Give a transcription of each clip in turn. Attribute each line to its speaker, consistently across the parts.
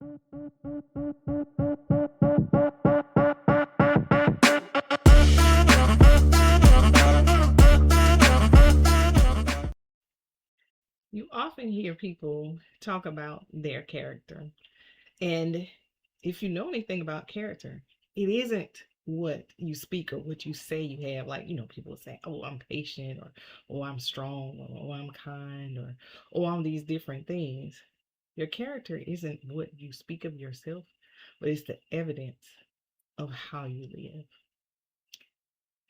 Speaker 1: You often hear people talk about their character. And if you know anything about character, it isn't what you speak or what you say you have. Like, people say, oh, I'm patient, or oh, I'm strong, or oh, I'm kind, or oh, I'm these different things. Your character isn't what you speak of yourself, but it's the evidence of how you live.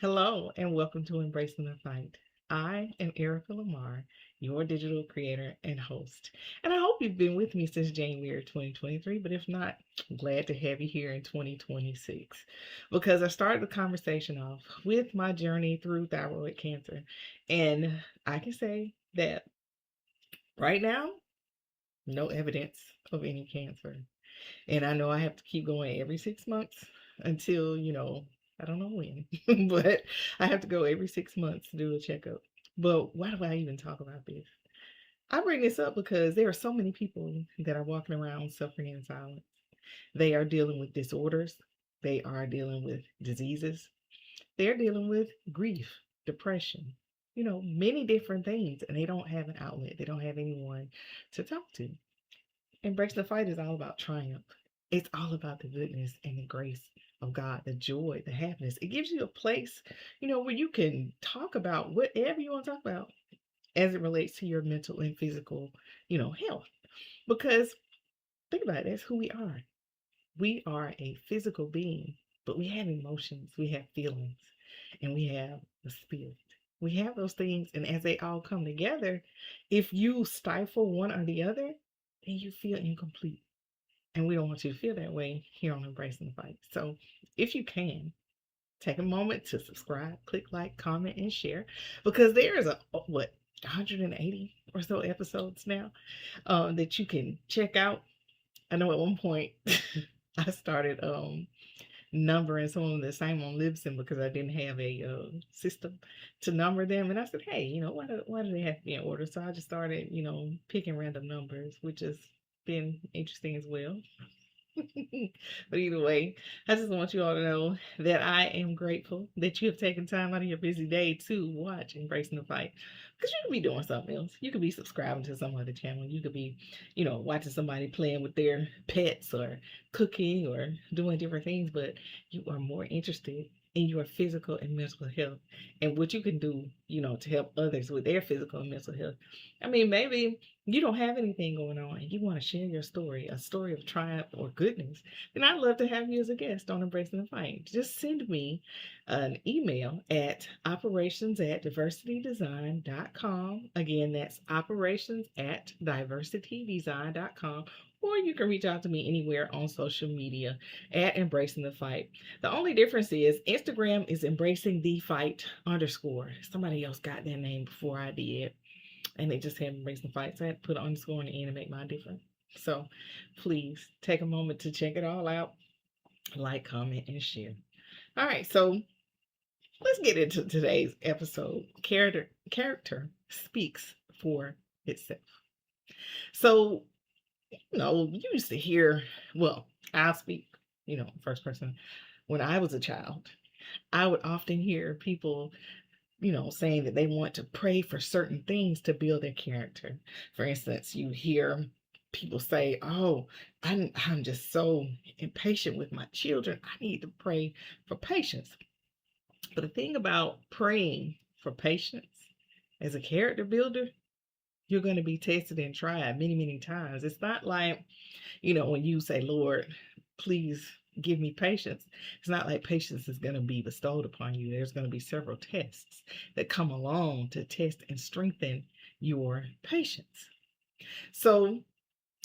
Speaker 1: Hello, and welcome to Embracing the Fight. I am Erica Lamar, your digital creator and host. And I hope you've been with me since January 2023, but if not, I'm glad to have you here in 2026 because I started the conversation off with my journey through thyroid cancer. And I can say that right now, no evidence of any cancer. And I know I have to keep going every 6 months until, I don't know when, but I have to go every 6 months to do a checkup. But why do I even talk about this? I bring this up because there are so many people that are walking around suffering in silence. They are dealing with disorders, they are dealing with diseases, they're dealing with grief, depression, many different things, and they don't have an outlet. They don't have anyone to talk to. Embrace the Fight is all about triumph. It's all about the goodness and the grace of God, the joy, the happiness. It gives you a place, where you can talk about whatever you want to talk about as it relates to your mental and physical, health. Because think about it, that's who we are. We are a physical being, but we have emotions, we have feelings, and we have the spirit. We have those things, and as they all come together, if you stifle one or the other, then you feel incomplete. And we don't want you to feel that way here on Embracing the Fight. So if you can, take a moment to subscribe, click like, comment, and share because there is 180 or so episodes now that you can check out. I know at one point I started numbering some of the same on Libsyn because I didn't have a system to number them. And I said, hey, why do they have to be in order? So I just started, picking random numbers, which has been interesting as well. But either way, I just want you all to know that I am grateful that you have taken time out of your busy day to watch Embracing the Fight. Because you could be doing something else. You could be subscribing to some other channel. You could be, watching somebody playing with their pets or cooking or doing different things, but you are more interested in your physical and mental health and what you can do, to help others with their physical and mental health. I mean, maybe you don't have anything going on and you want to share your story, a story of triumph or goodness, then I'd love to have you as a guest on Embracing the Fight. Just send me an email at operations@diversitydesign.com. Again, that's operations@diversitydesign.com. Or you can reach out to me anywhere on social media at Embracing the Fight. The only difference is Instagram is Embracing the Fight _. Somebody else got their name before I did, and they just had Embracing the Fight. So I had to put an underscore in the end to make mine different. So please take a moment to check it all out, like, comment, and share. All right, so let's get into today's episode. Character speaks for itself. So, you used to hear, well, I'll speak, first person. When I was a child, I would often hear people, saying that they want to pray for certain things to build their character. For instance, you hear people say, oh, I'm just so impatient with my children. I need to pray for patience. But the thing about praying for patience as a character builder, you're going to be tested and tried many, many times. It's not like, when you say, Lord, please give me patience. It's not like patience is going to be bestowed upon you. There's going to be several tests that come along to test and strengthen your patience. So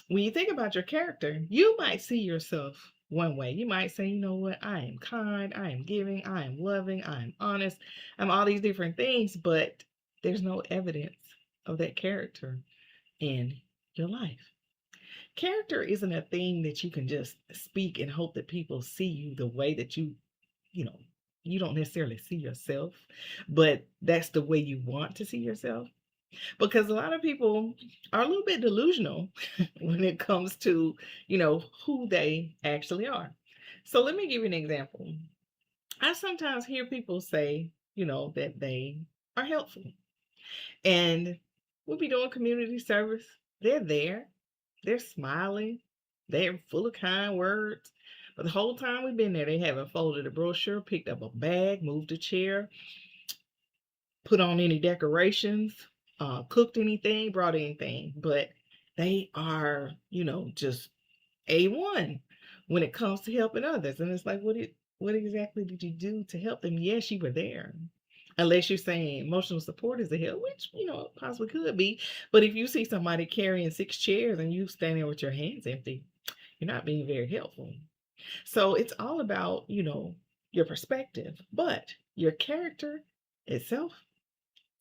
Speaker 1: when you think about your character, you might see yourself one way. You might say, you know what, I am kind, I am giving, I am loving, I am honest, I'm all these different things, but there's no evidence of that character in your life. Character isn't a thing that you can just speak and hope that people see you the way that you know, you don't necessarily see yourself, but that's the way you want to see yourself. because a lot of people are a little bit delusional when it comes to, who they actually are. So let me give you an example. I sometimes hear people say, that they are helpful. And we'll be doing community service. They're there. They're smiling. They're full of kind words. But the whole time we've been there, they haven't folded a brochure, picked up a bag, moved a chair, put on any decorations, cooked anything, brought anything. But they are, just A1 when it comes to helping others. And it's like, what exactly did you do to help them? Yes, you were there. Unless you're saying emotional support is a help, which, possibly could be. But if you see somebody carrying 6 chairs and you standing with your hands empty, you're not being very helpful. So it's all about, your perspective. But your character itself,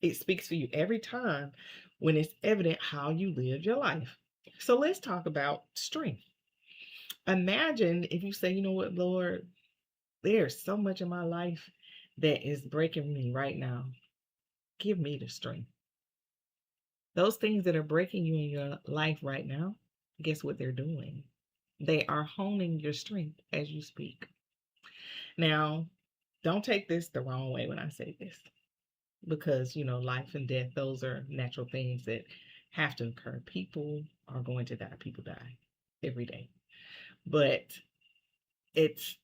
Speaker 1: it speaks for you every time when it's evident how you live your life. So let's talk about strength. Imagine if you say, you know what, Lord, there's so much in my life that is breaking me right now. Give me the strength. Those things that are breaking you in your life right now, guess what they're doing? They are honing your strength as you speak. Now, don't take this the wrong way when I say this, because, life and death, those are natural things that have to occur. People are going to die. People die every day. But it's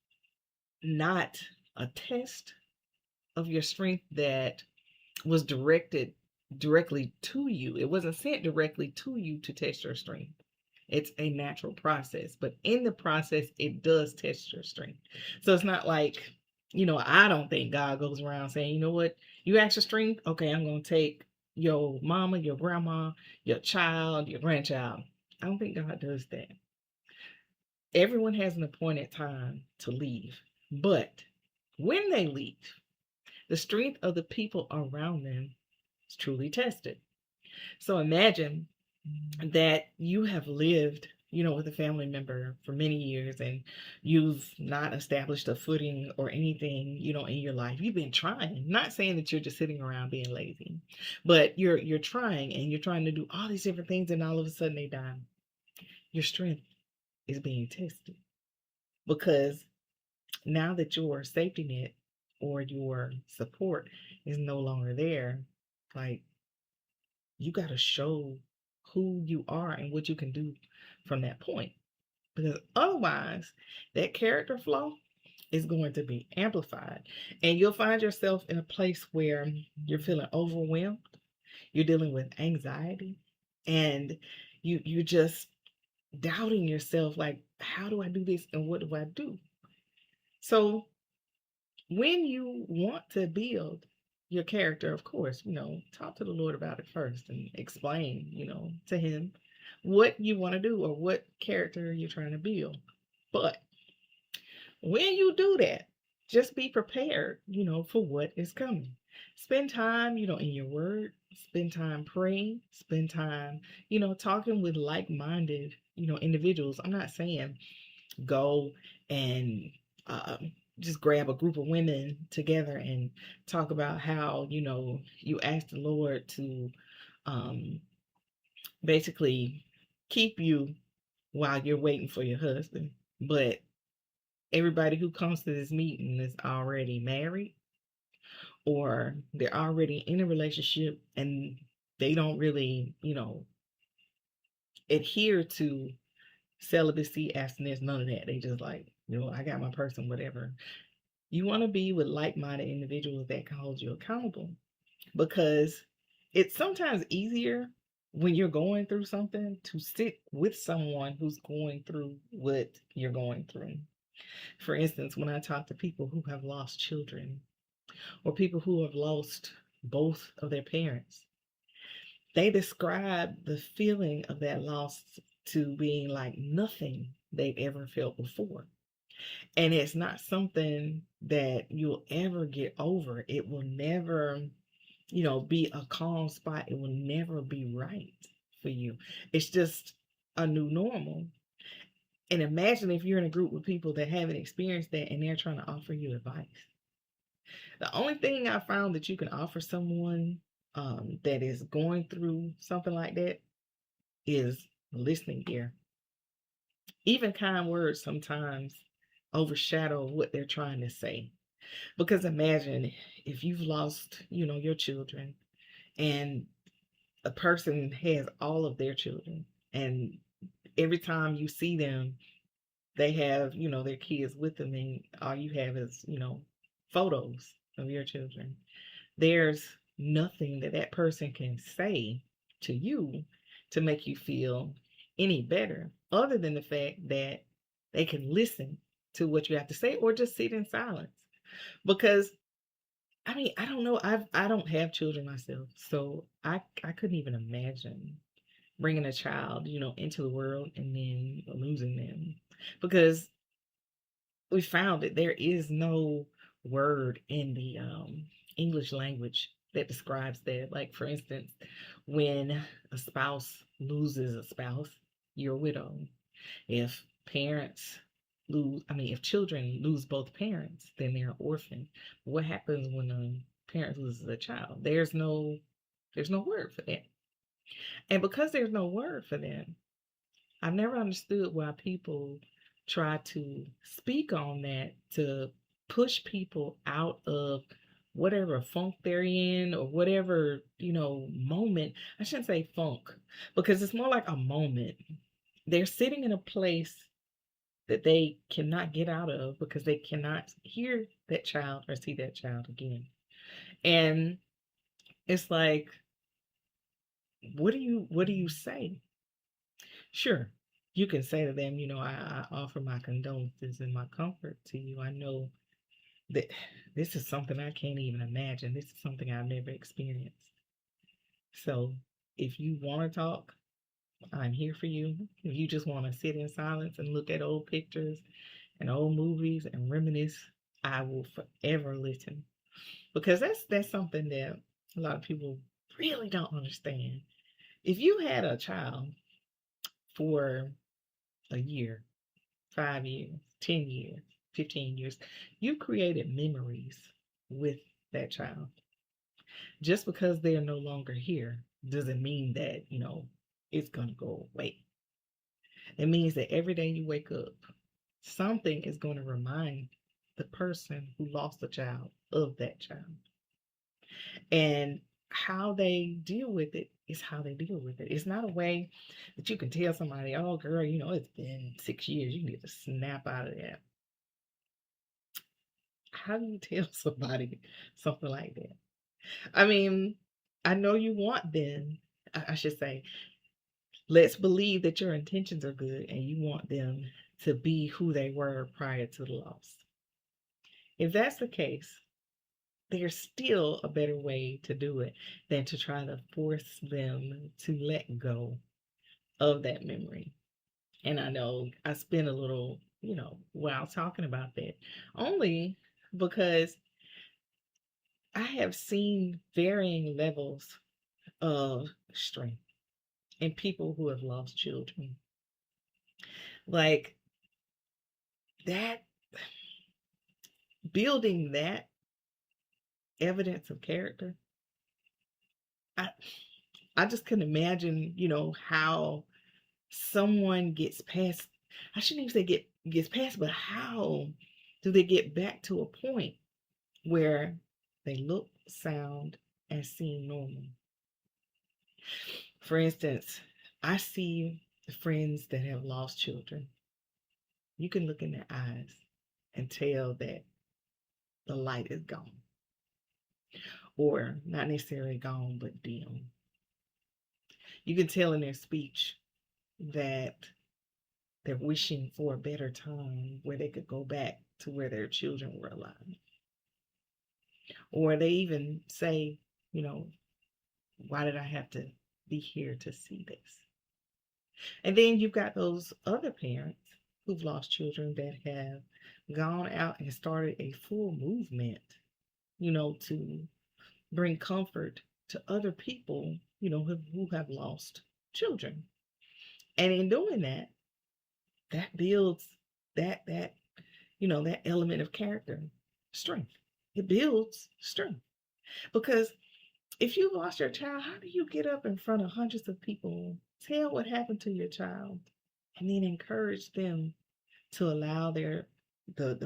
Speaker 1: not a test of your strength that was directly to you. It wasn't sent directly to you to test your strength. It's a natural process, but in the process, it does test your strength. So it's not like, I don't think God goes around saying, you know what, you ask for strength. Okay, I'm going to take your mama, your grandma, your child, your grandchild. I don't think God does that. Everyone has an appointed time to leave, but when they leave, the strength of the people around them is truly tested. So imagine that you have lived, with a family member for many years and you've not established a footing or anything, in your life. You've been trying, not saying that you're just sitting around being lazy, but you're trying and you're trying to do all these different things and all of a sudden they die. Your strength is being tested because now that your safety net or your support is no longer there, like, you got to show who you are and what you can do from that point. Because otherwise, that character flaw is going to be amplified. And you'll find yourself in a place where you're feeling overwhelmed, you're dealing with anxiety, and you're just doubting yourself, like, how do I do this and what do I do? So when you want to build your character, of course, talk to the Lord about it first and explain, to Him what you want to do or what character you're trying to build. But when you do that, just be prepared, for what is coming. Spend time, in your word, spend time praying, spend time, talking with like minded, individuals. I'm not saying go and just grab a group of women together and talk about how, you ask the Lord to um, basically keep you while you're waiting for your husband. But everybody who comes to this meeting is already married or they're already in a relationship and they don't really, adhere to celibacy, abstinence, none of that. They just like, I got my person, whatever. You want to be with like-minded individuals that can hold you accountable because it's sometimes easier when you're going through something to sit with someone who's going through what you're going through. For instance, when I talk to people who have lost children or people who have lost both of their parents, they describe the feeling of that loss to being like nothing they've ever felt before. And it's not something that you'll ever get over. It will never, be a calm spot. It will never be right for you. It's just a new normal. And imagine if you're in a group with people that haven't experienced that and they're trying to offer you advice. The only thing I found that you can offer someone that is going through something like that is listening ear. Even kind words sometimes overshadow what they're trying to say. Because imagine if you've lost, your children, and a person has all of their children, and every time you see them, they have, their kids with them, and all you have is, photos of your children. There's nothing that that person can say to you to make you feel any better other than the fact that they can listen to what you have to say or just sit in silence. Because I mean, I don't know. I don't have children myself, so I couldn't even imagine bringing a child, into the world and then losing them. Because we found that there is no word in the English language that describes that. Like, for instance, when a spouse loses a spouse, you're a widow. If parents if children lose both parents, then they're an orphan. What happens when a parent loses a child? There's no word for that. And because there's no word for that, I've never understood why people try to speak on that to push people out of whatever funk they're in or whatever, moment. I shouldn't say funk because it's more like a moment. They're sitting in a place that they cannot get out of because they cannot hear that child or see that child again. And it's like, what do you say? Sure, you can say to them, I offer my condolences and my comfort to you. I know that this is something I can't even imagine. This is something I've never experienced. So if you want to talk, I'm here for you. If you just want to sit in silence and look at old pictures and old movies and reminisce, I will forever listen. Because that's something that a lot of people really don't understand. If you had a child for a year, 5 years, 10 years, 15 years, you created memories with that child. Just because they are no longer here doesn't mean that, it's going to go away. It means that every day you wake up, something is going to remind the person who lost a child of that child. And how they deal with it is how they deal with it. It's not a way that you can tell somebody, oh, girl, it's been 6 years. You need to snap out of that. How do you tell somebody something like that? I mean, I know you want them, I should say, let's believe that your intentions are good and you want them to be who they were prior to the loss. If that's the case, there's still a better way to do it than to try to force them to let go of that memory. And I know I spent a little, while talking about that, only because I have seen varying levels of strength in people who have lost children. Like that, building that evidence of character, I, I just can imagine, how someone gets past, I shouldn't even say gets past, but how do they get back to a point where they look, sound, and seem normal? For instance, I see the friends that have lost children. You can look in their eyes and tell that the light is gone, or not necessarily gone, but dim. You can tell in their speech that they're wishing for a better time where they could go back to where their children were alive. Or they even say, you know, why did I have to be here to see this? And then you've got those other parents who've lost children that have gone out and started a full movement, to bring comfort to other people, who have lost children. And in doing that, that builds that element of character, strength. It builds strength because If you lost your child, how do you get up in front of hundreds of people, tell what happened to your child, and then encourage them to allow the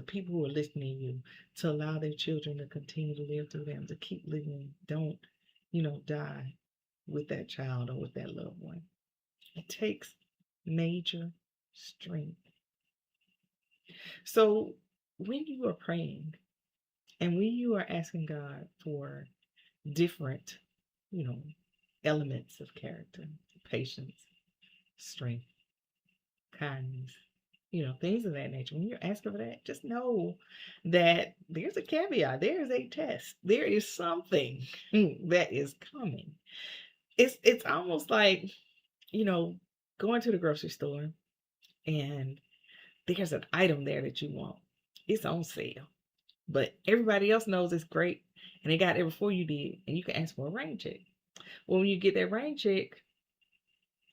Speaker 1: people who are listening to you to allow their children to continue to live through them, to keep living, don't, die with that child or with that loved one. It takes major strength. So when you are praying and when you are asking God for different, you know, elements of character, patience, strength, kindness, things of that nature. When you're asking for that, just know that there's a caveat, there's a test, there is something that is coming. It's almost like, going to the grocery store and there's an item there that you want. It's on sale, but everybody else knows it's great and they got it before you did, and you can ask for a rain check. Well, when you get that rain check,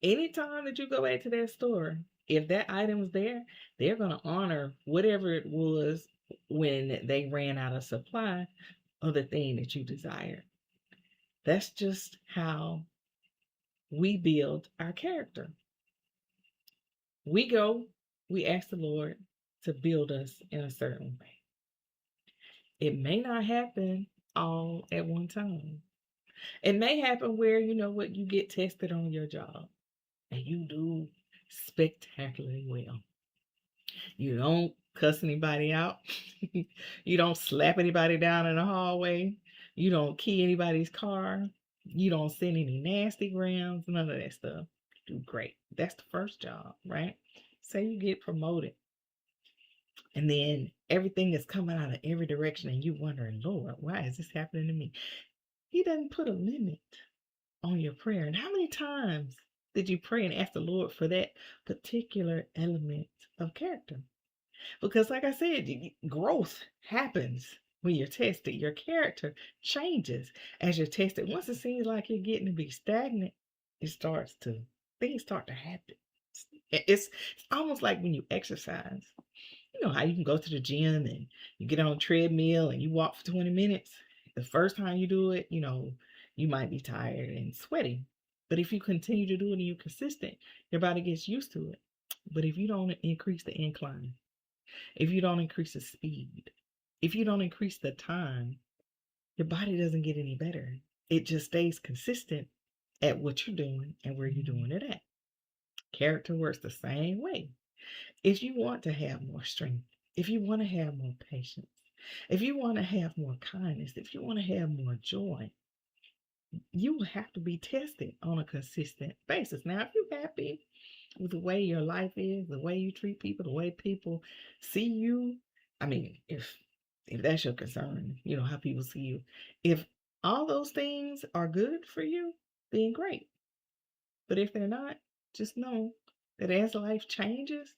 Speaker 1: anytime that you go back to that store, if that item is there, they're going to honor whatever it was when they ran out of supply of the thing that you desired. That's just how we build our character. We go, we ask the Lord to build us in a certain way. It may not happen all at one time. It may happen where, you get tested on your job and you do spectacularly well. You don't cuss anybody out. You don't slap anybody down in the hallway. You don't key anybody's car. You don't send any nasty grams, none of that stuff. You do great. That's the first job, right? Say you get promoted. And then everything is coming out of every direction and you wondering, Lord, why is this happening to me? He doesn't put a limit on your prayer. And how many times did you pray and ask the Lord for that particular element of character? Because, like I said, growth happens when you're tested. Your character changes as you're tested. Once it seems like you're getting to be stagnant, things start to happen. It's almost like when you exercise. You know how you can go to the gym and you get on a treadmill and you walk for 20 minutes. The first time you do it, you might be tired and sweaty. But if you continue to do it and you're consistent, your body gets used to it. But if you don't increase the incline, if you don't increase the speed, if you don't increase the time, your body doesn't get any better. It just stays consistent at what you're doing and where you're doing it at. Character works the same way. If you want to have more strength, if you want to have more patience, if you want to have more kindness, if you want to have more joy, you will have to be tested on a consistent basis. Now, if you're happy with the way your life is, the way you treat people, the way people see you, I mean, if that's your concern, how people see you. If all those things are good for you, then great. But if they're not, just know that as life changes,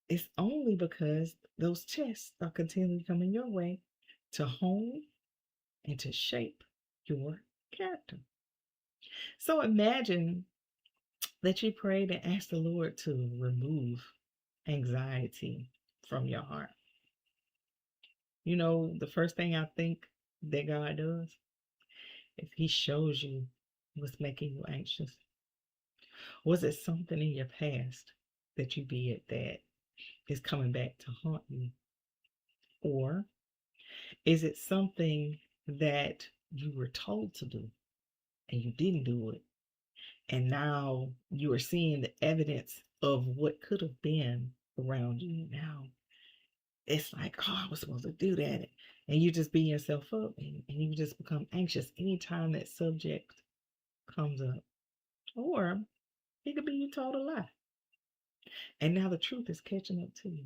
Speaker 1: it's only because those tests are continually coming your way to hone and to shape your character. So imagine that you prayed and asked the Lord to remove anxiety from your heart. The first thing I think that God does is He shows you what's making you anxious. Was it something in your past that you did that is coming back to haunt you? Or is it something that you were told to do and you didn't do it? And now you are seeing the evidence of what could have been around you. Now it's like, oh, I was supposed to do that. And you just beat yourself up and you just become anxious anytime that subject comes up. Or it could be you told a lie. And now the truth is catching up to you.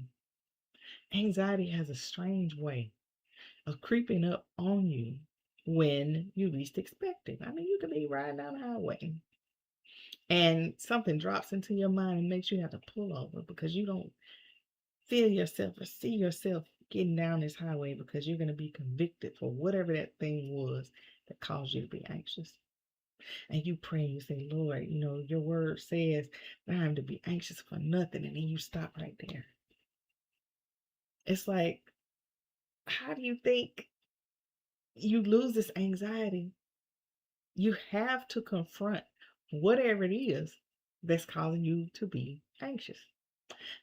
Speaker 1: Anxiety has a strange way of creeping up on you when you least expect it. I mean, you could be riding down the highway and something drops into your mind and makes you have to pull over because you don't feel yourself or see yourself getting down this highway because you're going to be convicted for whatever that thing was that caused you to be anxious. And you pray and you say, Lord, your word says that I'm to be anxious for nothing. And then you stop right there. It's like, how do you think you lose this anxiety You have to confront whatever it is that's causing you to be anxious.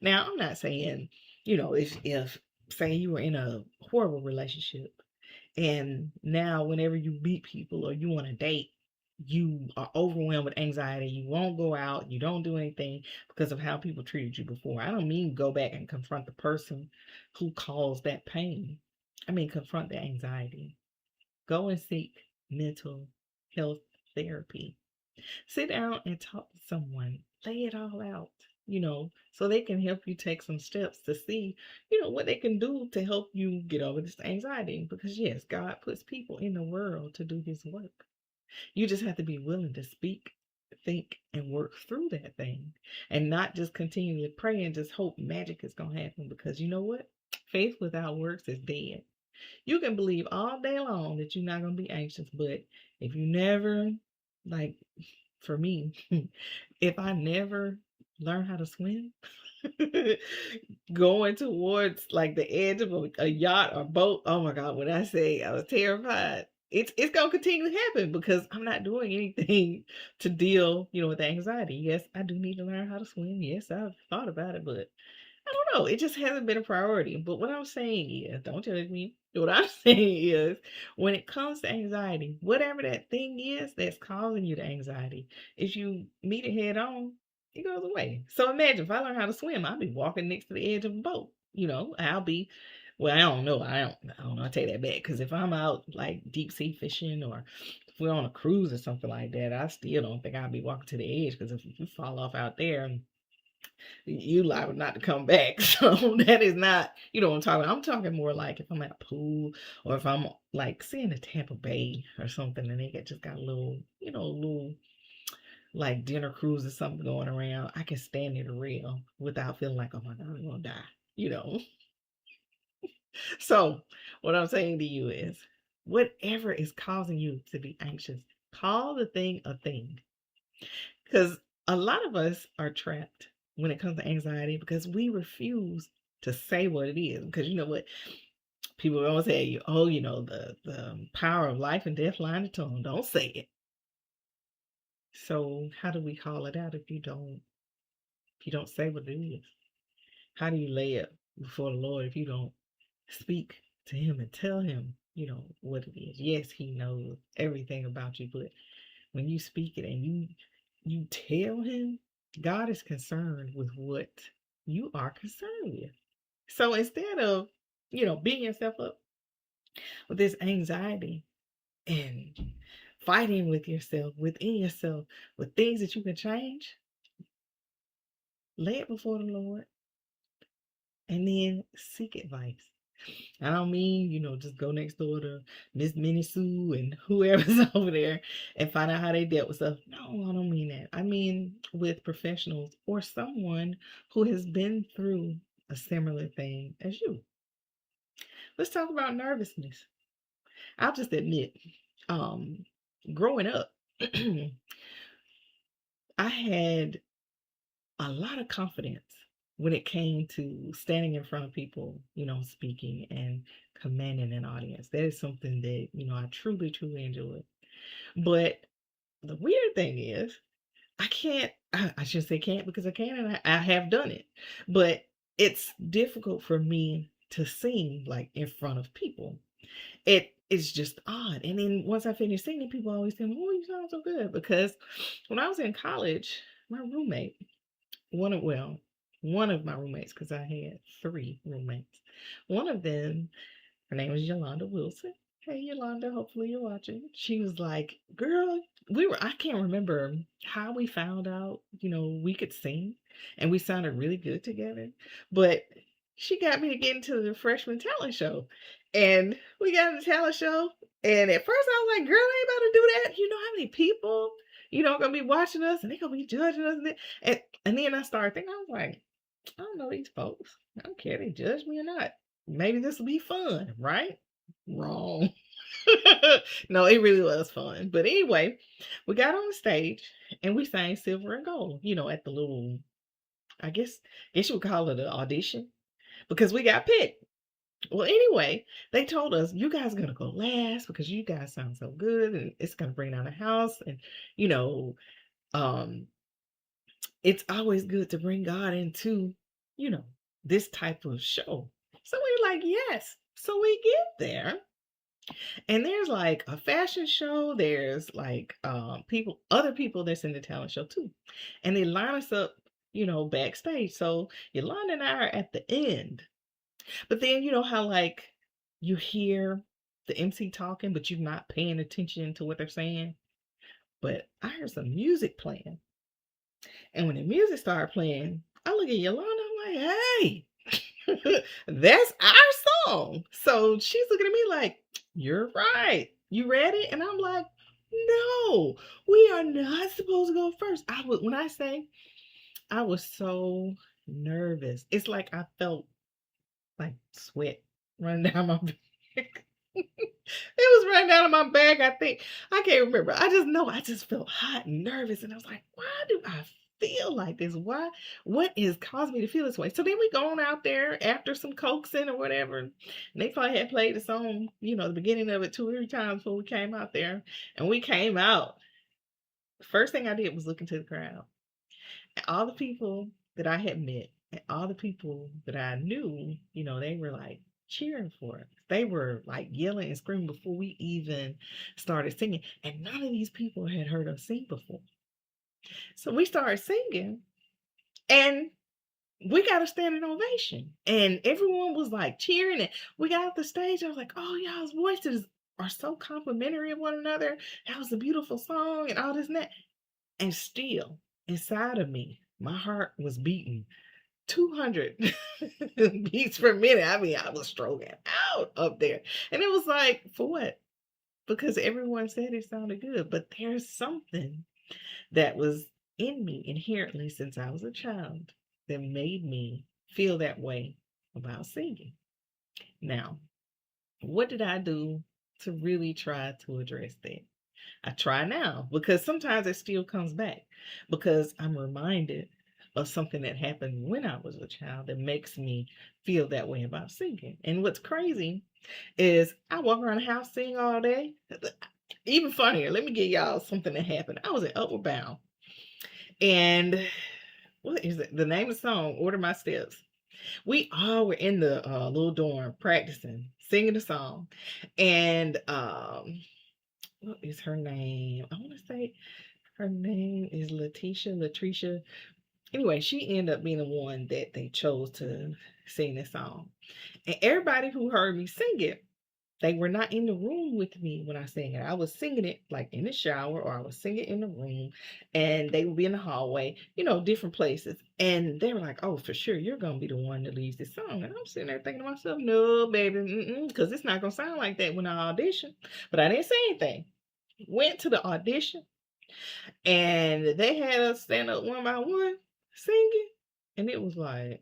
Speaker 1: Now, I'm not saying, if say you were in a horrible relationship and now whenever you meet people or you want to date, you are overwhelmed with anxiety. You won't go out. You don't do anything because of how people treated you before. I don't mean go back and confront the person who caused that pain. I mean confront the anxiety. Go and seek mental health therapy. Sit down and talk to someone. Lay it all out, so they can help you take some steps to see, what they can do to help you get over this anxiety. Because, yes, God puts people in the world to do his work. You just have to be willing to speak, think, and work through that thing and not just continue to pray and just hope magic is going to happen. Because you know what? Faith without works is dead. You can believe all day long that you're not going to be anxious, but if you never, like for me, if I never learn how to swim, going towards like the edge of a yacht or boat, oh my God, when I say I was terrified, it's gonna continue to happen because I'm not doing anything to deal, with the anxiety. Yes, I do need to learn how to swim. Yes, I've thought about it, but I don't know. It just hasn't been a priority. But what I'm saying is, don't judge me. What I'm saying is, when it comes to anxiety, whatever that thing is that's causing you the anxiety, if you meet it head on, it goes away. So imagine if I learn how to swim, I'll be walking next to the edge of a boat. I'll be, well, I don't know. I don't know. I take that back because if I'm out like deep sea fishing or if we're on a cruise or something like that, I still don't think I'll be walking to the edge because if you fall off out there, you liable not to come back. So that is not, what I'm talking about. I'm talking more like if I'm at a pool or if I'm like seeing a Tampa Bay or something and they just got a little, like dinner cruise or something going around. I can stand near the rail without feeling like, oh my God, I'm gonna die. So what I'm saying to you is whatever is causing you to be anxious, call the thing a thing. Because a lot of us are trapped when it comes to anxiety because we refuse to say what it is. Because you know what? People always tell you, oh, the power of life and death lie in the tongue. Don't say it. So how do we call it out if you don't say what it is? How do you lay it before the Lord if you don't speak to him and tell him, what it is? Yes, he knows everything about you, but when you speak it and you tell him, God is concerned with what you are concerned with. So instead of, beating yourself up with this anxiety and fighting with yourself, within yourself, with things that you can change, lay it before the Lord and then seek advice. I don't mean, just go next door to Miss Minnie Sue and whoever's over there and find out how they dealt with stuff. No, I don't mean that. I mean with professionals or someone who has been through a similar thing as you. Let's talk about nervousness. I'll just admit, um, growing up, I had a lot of confidence when it came to standing in front of people, speaking and commanding an audience. That is something that, I truly, truly enjoy. But the weird thing is, I can't, I should say can't because I can and I have done it. But it's difficult for me to sing like in front of people. It's just odd. And then once I finish singing, people always tell me, "Oh, you sound so good." Because when I was in college, my roommate, one of my roommates, because I had three roommates. One of them, her name was Yolanda Wilson. Hey Yolanda, hopefully you're watching. She was like, "Girl, I can't remember how we found out, we could sing and we sounded really good together. But she got me to get into the freshman talent show. And we got in the talent show. And at first I was like, girl, I ain't about to do that. You know how many people, gonna be watching us and they gonna be judging us. And then I started thinking, I was like, I don't know these folks. I don't care if they judge me or not. Maybe this will be fun, right? Wrong. No, it really was fun. But anyway, we got on the stage and we sang Silver and Gold, at the little, I guess you would call it an audition because we got picked. Well, anyway, they told us you guys are gonna go last because you guys sound so good and it's gonna bring down the house and you know, um, it's always good to bring God into, you know, this type of show. So we're like, yes. So we get there and there's like a fashion show, there's like people other people that's in the talent show too. And they line us up, backstage. So Yolanda and I are at the end. But then you know how like you hear the MC talking, but you're not paying attention to what they're saying. But I heard some music playing. And when the music started playing, I look at Yolanda, I'm like, hey, that's our song. So she's looking at me like, you're right. You ready? And I'm like, no, we are not supposed to go first. When I say I was so nervous, it's like I felt like sweat running down my back. It was running down on my back, I think. I can't remember. I just know I just felt hot and nervous. And I was like, why do I feel like this? Why? What is causing me to feel this way? So then we go on out there after some coaxing or whatever. And they probably had played the song, the beginning of it 2 or 3 times before we came out there. And we came out. The first thing I did was look into the crowd. And all the people that I had met and all the people that I knew, they were like cheering for us. They were like yelling and screaming before we even started singing. And none of these people had heard us sing before. So we started singing and we got a standing ovation. And everyone was like cheering. And we got off the stage. I was like, oh, y'all's voices are so complimentary of one another. That was a beautiful song and all this and that. And still, inside of me, my heart was beating 200 beats per minute. I mean, I was stroking out up there. And it was like, for what? Because everyone said it sounded good. But there's something that was in me inherently since I was a child that made me feel that way about singing. Now, what did I do to really try to address that? I try now because sometimes it still comes back because I'm reminded of something that happened when I was a child that makes me feel that way about singing. And what's crazy is I walk around the house sing all day. Even funnier, let me give y'all something that happened. I was in Upward Bound and what is it? The name of the song, Order My Steps. We all were in the little dorm practicing, singing the song. And what is her name? I want to say her name is Latricia. Anyway, she ended up being the one that they chose to sing this song. And everybody who heard me sing it, they were not in the room with me when I sang it. I was singing it like in the shower or I was singing in the room and they would be in the hallway, different places. And they were like, oh, for sure, you're going to be the one that leads this song. And I'm sitting there thinking to myself, no, baby, because it's not going to sound like that when I audition. But I didn't say anything. Went to the audition and they had us stand up one by one singing. And it was like,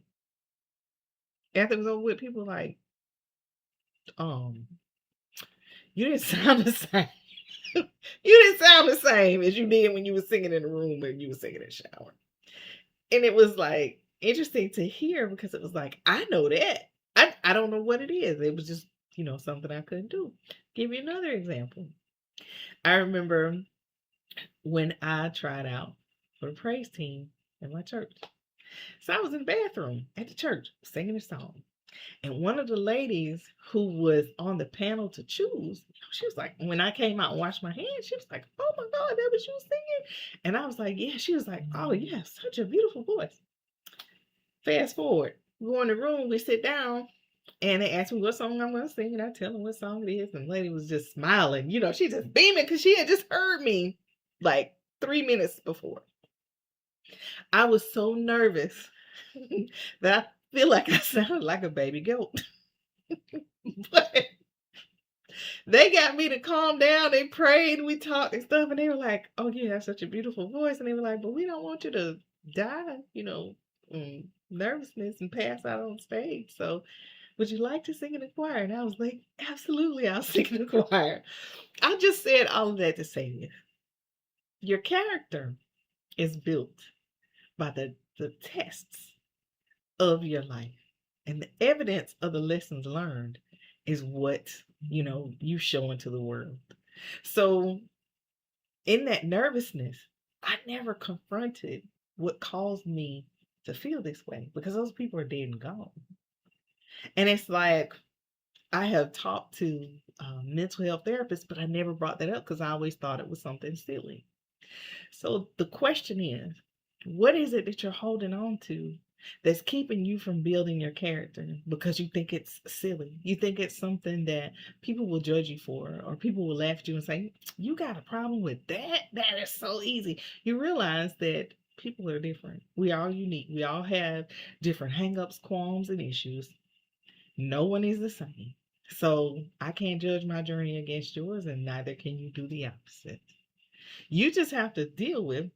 Speaker 1: after it was over with, people were like, um, you didn't sound the same. You didn't sound the same as you did when you were singing in the room when you were singing in the shower. And it was like interesting to hear because it was like, I know that. I don't know what it is. It was just, something I couldn't do. Give you another example. I remember when I tried out for the praise team in my church. So I was in the bathroom at the church singing a song. And one of the ladies who was on the panel to choose, she was like, when I came out and washed my hands, she was like, oh my God, that was you singing? And I was like, yeah. She was like, oh yeah, such a beautiful voice. Fast forward, we go in the room, we sit down, and they asked me what song I'm going to sing, and I tell them what song it is. And the lady was just smiling. She just beaming because she had just heard me like 3 minutes before. I was so nervous that I feel like I sounded like a baby goat. But they got me to calm down. They prayed, we talked and stuff, and they were like, oh, you have such a beautiful voice. And they were like, but we don't want you to die, nervousness and pass out on stage. So would you like to sing in the choir? And I was like, absolutely, I'll sing in the choir. I just said all of that to say this. Your character is built by the tests of your life. And the evidence of the lessons learned is what, you show into the world. So in that nervousness, I never confronted what caused me to feel this way because those people are dead and gone. And it's like I have talked to mental health therapists, but I never brought that up because I always thought it was something silly. So the question is, what is it that you're holding on to that's keeping you from building your character because you think it's silly? You think it's something that people will judge you for, or people will laugh at you and say, "You got a problem with that? That is so easy." You realize that people are different. We are unique. We all have different hangups, qualms, and issues. No one is the same. So I can't judge my journey against yours, and neither can you do the opposite. You just have to deal with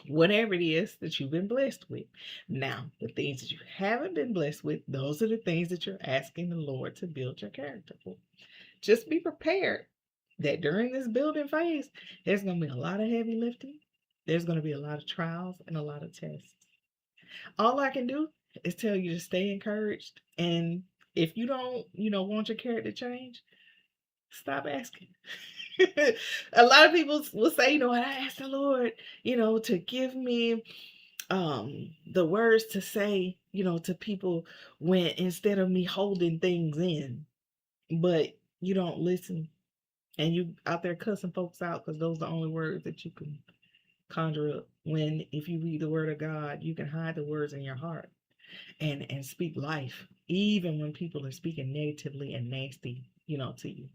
Speaker 1: whatever it is that you've been blessed with. Now, the things that you haven't been blessed with, those are the things that you're asking the Lord to build your character for. Just be prepared that during this building phase, there's going to be a lot of heavy lifting. There's going to be a lot of trials and a lot of tests. All I can do is tell you to stay encouraged. And if you don't, want your character to change, stop asking. A lot of people will say, I asked the Lord, to give me the words to say, to people when instead of me holding things in, but you don't listen and you out there cussing folks out because those are the only words that you can conjure up. When if you read the word of God, you can hide the words in your heart and speak life, even when people are speaking negatively and nasty, to you.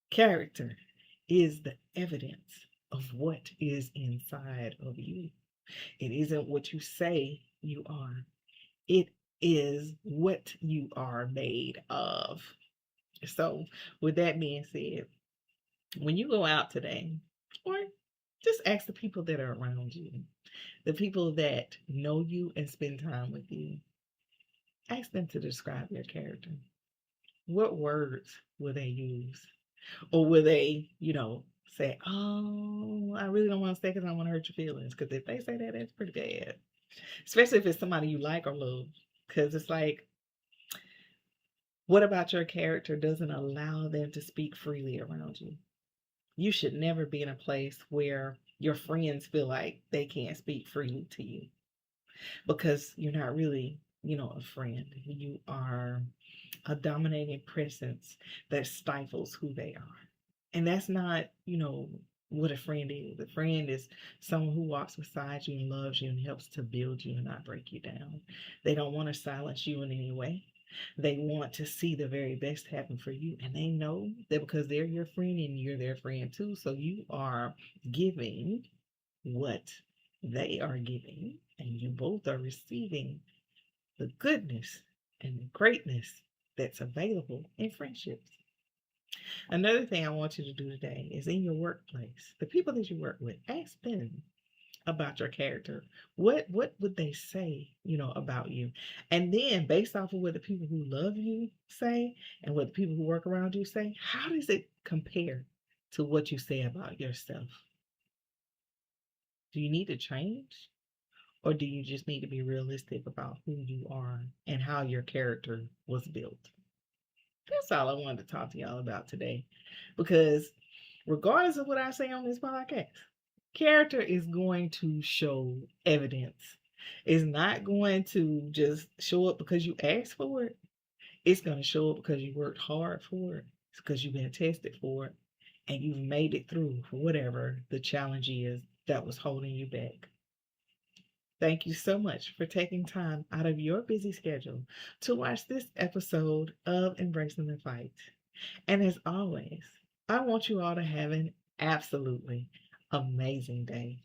Speaker 1: Character is the evidence of what is inside of you. It isn't what you say you are, it is what you are made of. So, with that being said, when you go out today, or just ask the people that are around you, the people that know you and spend time with you, ask them to describe your character. What words will they use? Or will they, say, "Oh, I really don't want to say because I don't want to hurt your feelings." Because if they say that, that's pretty bad. Especially if it's somebody you like or love. Because it's like, what about your character doesn't allow them to speak freely around you? You should never be in a place where your friends feel like they can't speak freely to you because you're not really, a friend. You are a dominating presence that stifles who they are. And that's not, what a friend is. A friend is someone who walks beside you and loves you and helps to build you and not break you down. They don't want to silence you in any way. They want to see the very best happen for you. And they know that because they're your friend and you're their friend too. So you are giving what they are giving, and you both are receiving the goodness and the greatness that's available in friendships. Another thing I want you to do today is in your workplace, the people that you work with, ask them about your character. What would they say, about you? And then based off of what the people who love you say and what the people who work around you say, how does it compare to what you say about yourself? Do you need to change? Or do you just need to be realistic about who you are and how your character was built? That's all I wanted to talk to y'all about today. Because regardless of what I say on this podcast, character is going to show evidence. It's not going to just show up because you asked for it. It's going to show up because you worked hard for it. It's because you've been tested for it. And you've made it through whatever the challenge is that was holding you back. Thank you so much for taking time out of your busy schedule to watch this episode of Embracing the Fight. And as always, I want you all to have an absolutely amazing day.